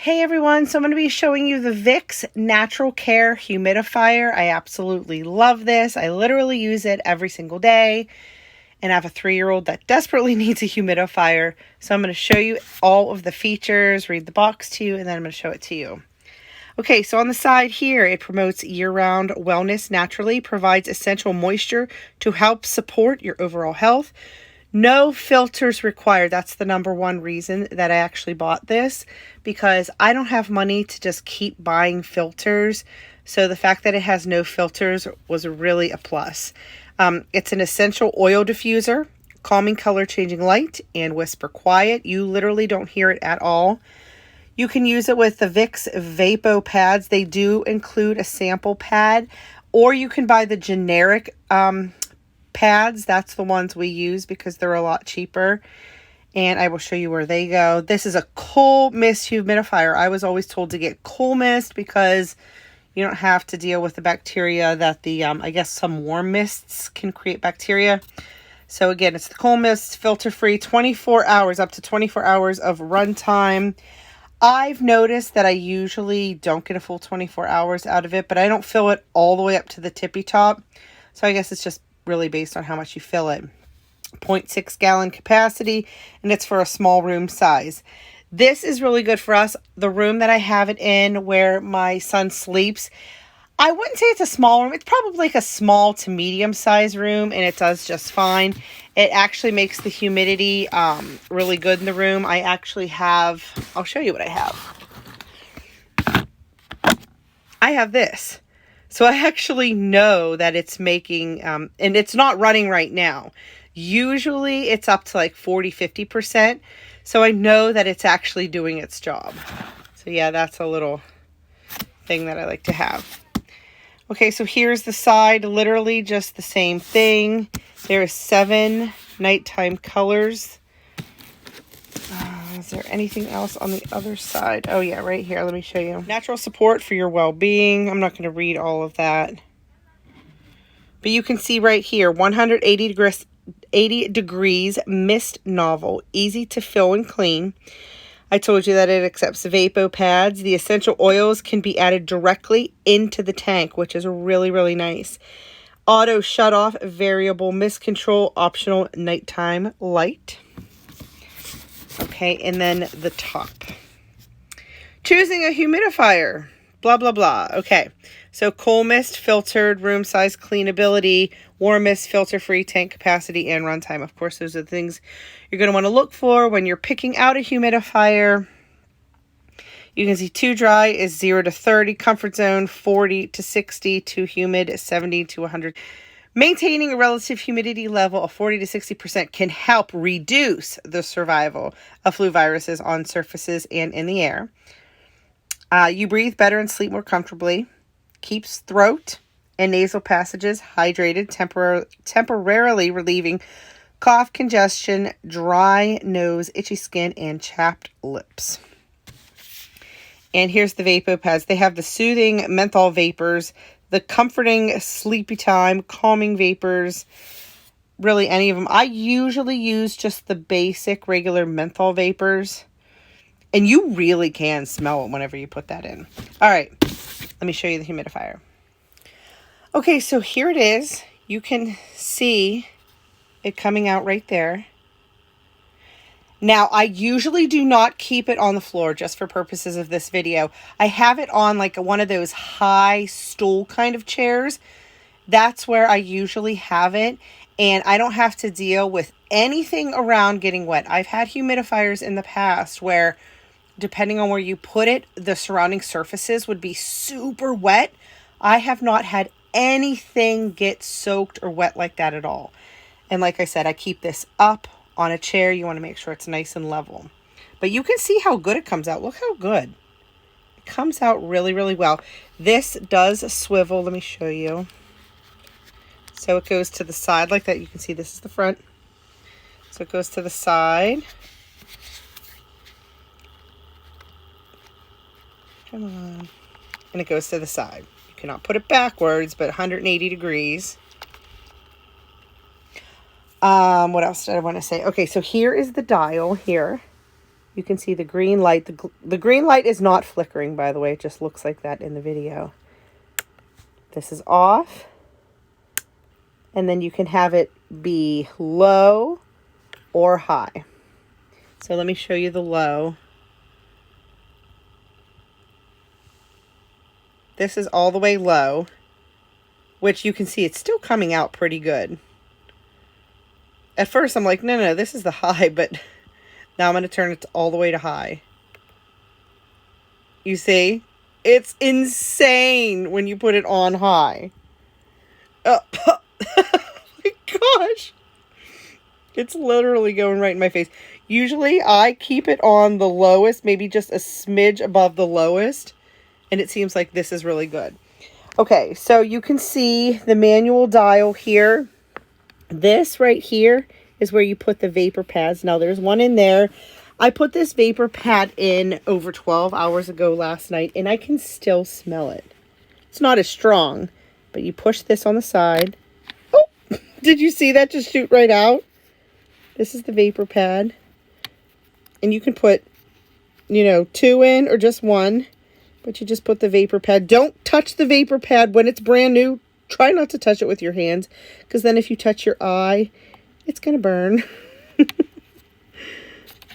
Hey everyone, so I'm going to be showing you the Vicks NaturalCare Humidifier. I absolutely love this. I literally use it every single day, and I have a 3-year-old that desperately needs a humidifier. So I'm going to show you all of the features, read the box to you, and then I'm going to show it to you. Okay, so on the side here, it promotes year-round wellness naturally, provides essential moisture to help support your overall health. No filters required. That's the number one reason that I actually bought this, because I don't have money to just keep buying filters. So the fact that it has no filters was really a plus. It's an essential oil diffuser, calming color changing light, and whisper quiet. You literally don't hear it at all. You can use it with the Vicks Vapo pads. They do include a sample pad, or you can buy the generic pads. That's the ones we use because they're a lot cheaper, and I will show you where they go. This is a cool mist humidifier. I was always told to get cool mist because you don't have to deal with the bacteria that the I guess some warm mists can create bacteria. So again, it's the cool mist, filter free, 24 hours, up to 24 hours of run time. I've noticed that I usually don't get a full 24 hours out of it, but I don't fill it all the way up to the tippy top. So I guess it's just really based on how much you fill it. 0.6 gallon capacity, and it's for a small room size. This is really good for us. The room that I have it in, where my son sleeps, I wouldn't say it's a small room. It's probably like a small to medium size room, and it does just fine. It actually makes the humidity really good in the room. I actually have, I'll show you what I have. I have this. So I actually know that it's making, and it's not running right now. Usually it's up to like 40-50%. So I know that it's actually doing its job. So yeah, that's a little thing that I like to have. Okay, so here's the side, literally just the same thing. There are 7 nighttime colors. Is there anything else on the other side? Oh yeah, right here. Let me show you. Natural support for your well-being. I'm not going to read all of that. But you can see right here, 180 degrees mist novel. Easy to fill and clean. I told you that it accepts Vapo pads. The essential oils can be added directly into the tank, which is really, really nice. Auto shut off, variable mist control, optional nighttime light. Okay, and then the top. Choosing a humidifier. Blah, blah, blah. Okay, so cool mist, filtered, room size, cleanability, warm mist, filter-free, tank capacity, and runtime. Of course, those are the things you're going to want to look for when you're picking out a humidifier. You can see too dry is 0 to 30, comfort zone 40 to 60, too humid 70 to 100. Maintaining a relative humidity level of 40 to 60% can help reduce the survival of flu viruses on surfaces and in the air. You breathe better and sleep more comfortably. Keeps throat and nasal passages hydrated, temporarily relieving cough, congestion, dry nose, itchy skin, and chapped lips. And here's the Vapo pads. They have the soothing menthol vapors, the comforting sleepy time, calming vapors, really any of them. I usually use just the basic regular menthol vapors, and you really can smell it whenever you put that in. All right, let me show you the humidifier. Okay, so here it is. You can see it coming out right there. Now, I usually do not keep it on the floor just for purposes of this video. I have it on like one of those high stool kind of chairs. That's where I usually have it, and I don't have to deal with anything around getting wet. I've had humidifiers in the past where, depending on where you put it, the surrounding surfaces would be super wet. I have not had anything get soaked or wet like that at all. And like I said, I keep this up on a chair. You want to make sure it's nice and level. But you can see how good it comes out. Look how good. It comes out really, really well. This does swivel. Let me show you. So it goes to the side like that. You can see this is the front. So it goes to the side. Come on. And it goes to the side. You cannot put it backwards, but 180 degrees. What else did I want to say? Okay, so here is the dial here. You can see the green light. The green light is not flickering, by the way. It just looks like that in the video. This is off. And then you can have it be low or high. So let me show you the low. This is all the way low, which you can see it's still coming out pretty good. At first I'm like, no, this is the high, but now I'm going to turn it all the way to high. You see? It's insane when you put it on high. Oh my gosh. It's literally going right in my face. Usually I keep it on the lowest, maybe just a smidge above the lowest. And it seems like this is really good. Okay, so you can see the manual dial here. This right here is where you put the vapor pads. Now there's one in there. I put this vapor pad in over 12 hours ago last night, and I can still smell it. It's not as strong, but you push this on the side. Oh, did you see that just shoot right out? This is the vapor pad. And you can put, 2 in or just 1. But you just put the vapor pad. Don't touch the vapor pad when it's brand new. Try not to touch it with your hands, because then if you touch your eye, it's going to burn.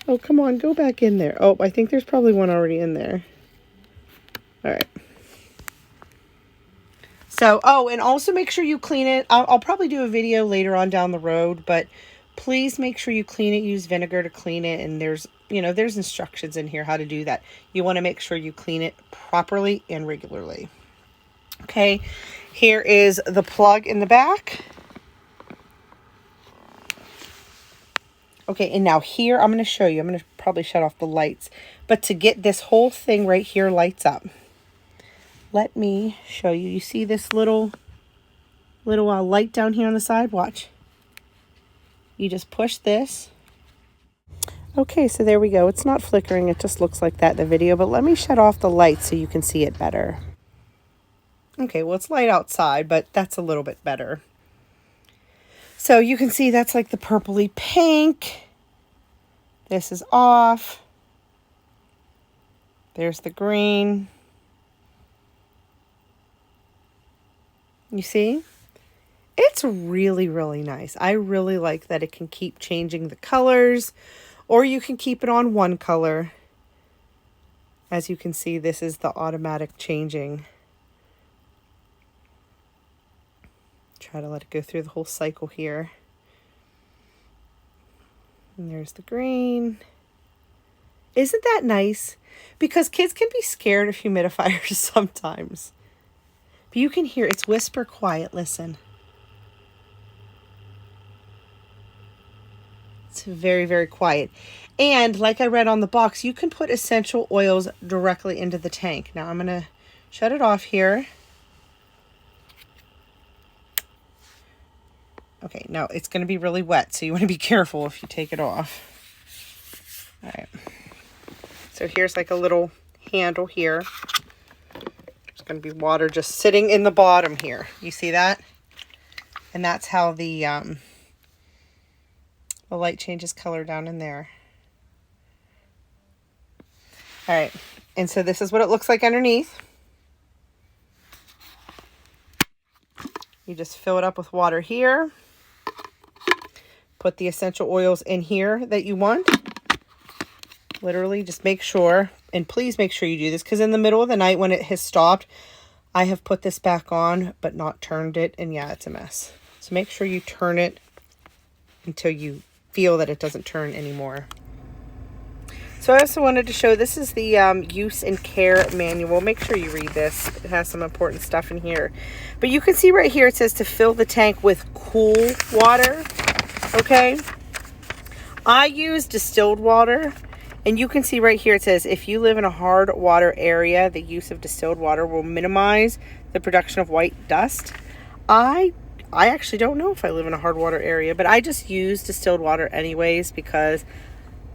Oh, come on. Go back in there. Oh, I think there's probably one already in there. All right. So, and also make sure you clean it. I'll probably do a video later on down the road, but please make sure you clean it. Use vinegar to clean it, and there's instructions in here how to do that. You want to make sure you clean it properly and regularly. Okay, here is the plug in the back. Okay, and now here I'm going to show you. I'm going to probably shut off the lights. But to get this whole thing right here lights up, let me show you. You see this little light down here on the side? Watch. You just push this. Okay, so there we go. It's not flickering. It just looks like that in the video. But let me shut off the lights so you can see it better. Okay, well, it's light outside, but that's a little bit better. So you can see that's like the purpley pink. This is off. There's the green. You see? It's really, really nice. I really like that it can keep changing the colors, or you can keep it on one color. As you can see, this is the automatic changing. Try to let it go through the whole cycle here. And there's the green. Isn't that nice? Because kids can be scared of humidifiers sometimes. But you can hear it's whisper quiet. Listen. It's very, very quiet. And like I read on the box, you can put essential oils directly into the tank. Now I'm going to shut it off here. Okay, now it's going to be really wet, so you want to be careful if you take it off. All right. So here's like a little handle here. There's going to be water just sitting in the bottom here. You see that? And that's how the light changes color down in there. All right. And so this is what it looks like underneath. You just fill it up with water here. Put the essential oils in here that you want. Literally, just make sure, and please make sure you do this, because in the middle of the night when it has stopped, I have put this back on, but not turned it, and yeah, it's a mess. So make sure you turn it until you feel that it doesn't turn anymore. So I also wanted to show, this is the use and care manual. Make sure you read this. It has some important stuff in here. But you can see right here, it says to fill the tank with cool water. Okay. I use distilled water. And you can see right here, it says, if you live in a hard water area, the use of distilled water will minimize the production of white dust. I actually don't know if I live in a hard water area, but I just use distilled water anyways, because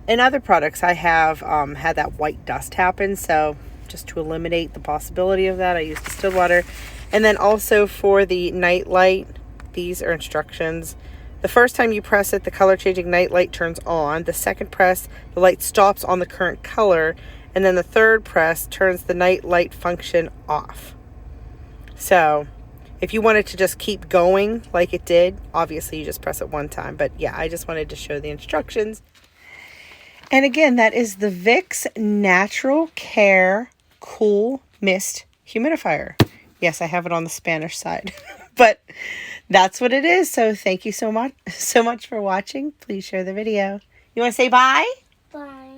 in other products I have had that white dust happen. So just to eliminate the possibility of that, I use distilled water. And then also for the night light, these are instructions. The first time you press it, the color changing night light turns on. The second press, the light stops on the current color. And then the third press turns the night light function off. So if you wanted to just keep going like it did, obviously you just press it one time. But yeah, I just wanted to show the instructions. And again, that is the Vicks NaturalCare Cool Mist Humidifier. Yes, I have it on the Spanish side, but that's what it is. So thank you so much for watching. Please share the video. You want to say bye? Bye.